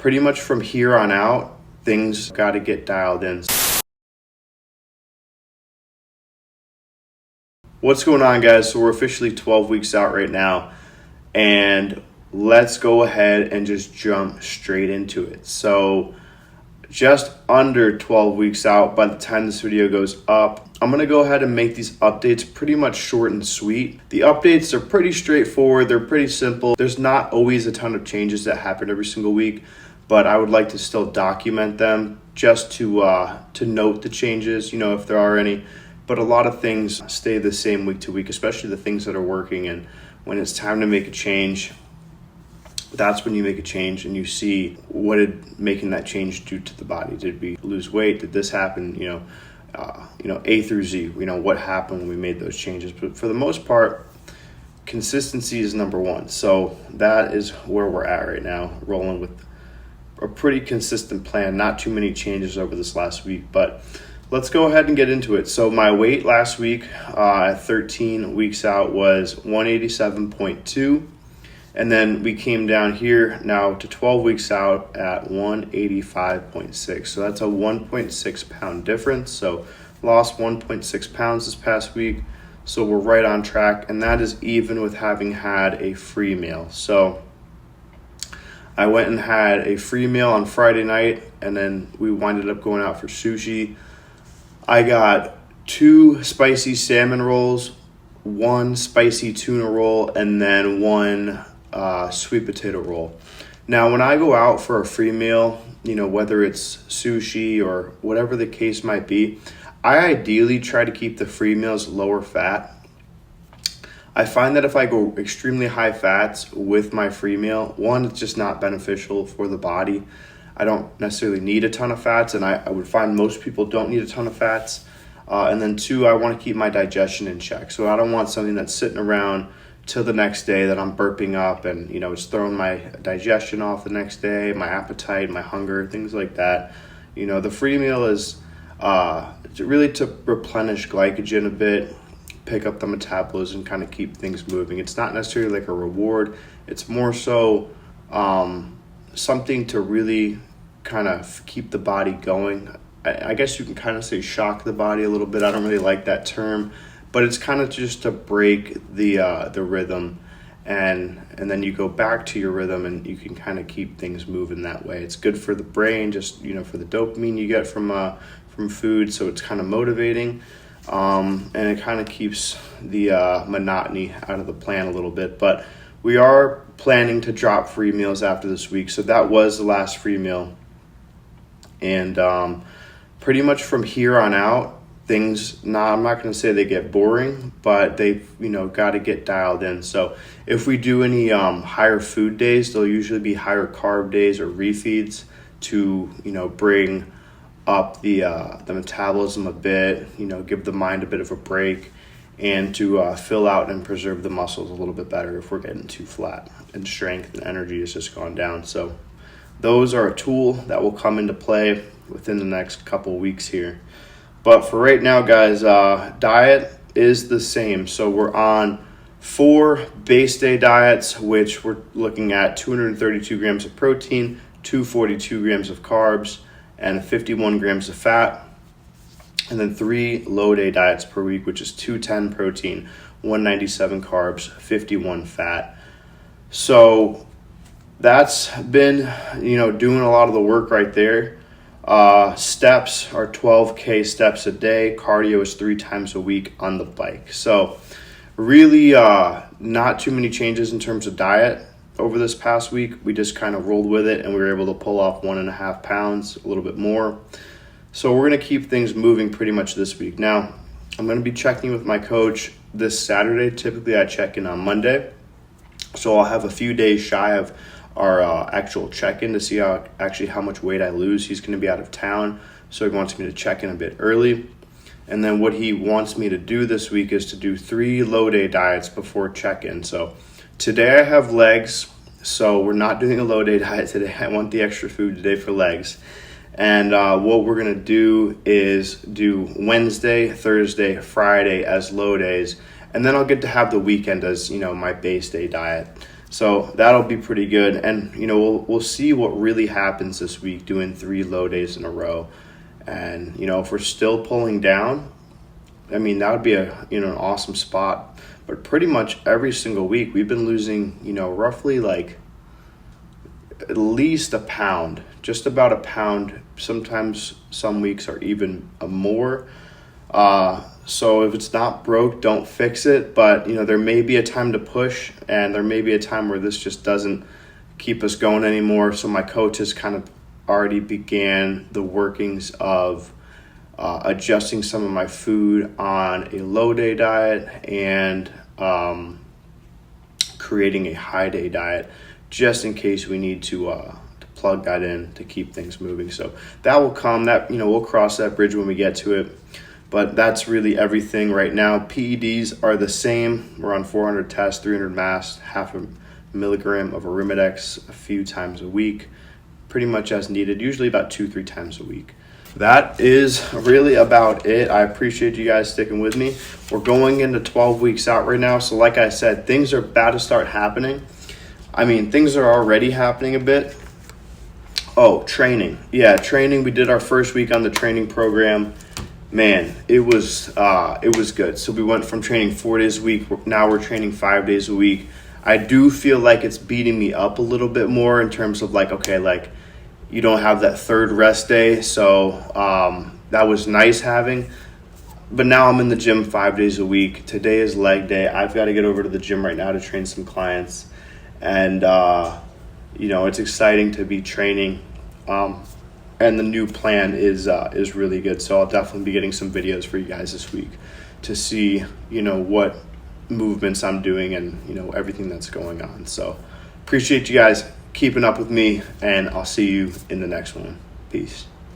pretty much from here on out, things got to get dialed in. What's going on, guys? So we're officially 12 weeks out right now, and let's go ahead and just jump straight into it. So just under 12 weeks out by the time this video goes up, I'm going to go ahead and make these updates pretty much short and sweet. The updates are pretty straightforward. They're pretty simple. There's not always a ton of changes that happen every single week, but I would like to still document them just to note the changes, if there are any. But a lot of things stay the same week to week, especially the things that are working. And when it's time to make a change, that's when you make a change and you see what did making that change do to the body. Did we lose weight? Did this happen? A through Z. What happened when we made those changes. But for the most part, consistency is number one. So that is where we're at right now, rolling with a pretty consistent plan. Not too many changes over this last week, but let's go ahead and get into it. So my weight last week at 13 weeks out was 187.2. And then we came down here now to 12 weeks out at 185.6. So that's a 1.6 pound difference. So lost 1.6 pounds this past week. So we're right on track. And that is even with having had a free meal. So I went and had a free meal on Friday night, and then we winded up going out for sushi. I got 2 spicy salmon rolls, 1 spicy tuna roll, and then 1 sweet potato roll. Now, when I go out for a free meal, whether it's sushi or whatever the case might be, I ideally try to keep the free meals lower fat. I find that if I go extremely high fats with my free meal, one, it's just not beneficial for the body. I don't necessarily need a ton of fats, and I would find most people don't need a ton of fats. And then 2, I want to keep my digestion in check. So I don't want something that's sitting around till the next day that I'm burping up and, it's throwing my digestion off the next day, my appetite, my hunger, things like that. The free meal is really to replenish glycogen a bit, pick up the metabolism, and kind of keep things moving. It's not necessarily like a reward. It's more so something to really kind of keep the body going. I guess you can kind of say shock the body a little bit. I don't really like that term, but it's kind of just to break the rhythm, and then you go back to your rhythm, and you can kind of keep things moving that way. It's good for the brain, just for the dopamine you get from food, so it's kind of motivating, and it kind of keeps the monotony out of the plan a little bit. But we are planning to drop free meals after this week, so that was the last free meal, and pretty much from here on out, things, I'm not going to say they get boring, but they've, got to get dialed in. So if we do any higher food days, they'll usually be higher carb days or refeeds to, bring up the metabolism a bit, give the mind a bit of a break, and to fill out and preserve the muscles a little bit better if we're getting too flat and strength and energy has just gone down. So those are a tool that will come into play within the next couple weeks here. But for right now, guys, diet is the same. So we're on 4 base day diets, which we're looking at 232 grams of protein, 242 grams of carbs, and 51 grams of fat. And then 3 low day diets per week, which is 210 protein, 197 carbs, 51 fat. So that's been, doing a lot of the work right there. Steps are 12K steps a day. Cardio is 3 times a week on the bike. So really not too many changes in terms of diet over this past week. We just kind of rolled with it, and we were able to pull off 1.5 pounds, a little bit more. So we're going to keep things moving pretty much this week. Now, I'm going to be checking with my coach this Saturday. Typically, I check in on Monday. So I'll have a few days shy of our actual check-in to see how much weight I lose. He's going to be out of town, so he wants me to check in a bit early. And then what he wants me to do this week is to do 3 low day diets before check-in. So today I have legs, so we're not doing a low day diet today. I want the extra food today for legs. And what we're going to do is do Wednesday, Thursday, Friday as low days. And then I'll get to have the weekend as, my base day diet. So that'll be pretty good. And, we'll see what really happens this week doing 3 low days in a row. And, if we're still pulling down, I mean, that would be an awesome spot. But pretty much every single week we've been losing, roughly like at least a pound, just about a pound. Sometimes some weeks are even more. So if it's not broke, don't fix it. But, there may be a time to push, and there may be a time where this just doesn't keep us going anymore. So my coach has kind of already began the workings of adjusting some of my food on a low day diet and creating a high day diet, just in case we need to plug that in to keep things moving. So that will come. That we'll cross that bridge when we get to it. But that's really everything right now. PEDs are the same. We're on 400 tests, 300 mass, half a milligram of Arimidex a few times a week, pretty much as needed, usually about 2-3 times a week. That is really about it. I appreciate you guys sticking with me. We're going into 12 weeks out right now. So like I said, things are about to start happening. I mean, things are already happening a bit. Oh, training. Yeah, training. We did our first week on the training program. Man, it was good. So we went from training 4 days a week. Now we're training 5 days a week. I do feel like it's beating me up a little bit more in terms of you don't have that third rest day. So that was nice having. But now I'm in the gym 5 days a week. Today is leg day. I've got to get over to the gym right now to train some clients. And, it's exciting to be training. And the new plan is really good. So I'll definitely be getting some videos for you guys this week to see, what movements I'm doing and, everything that's going on. So appreciate you guys keeping up with me, and I'll see you in the next one. Peace.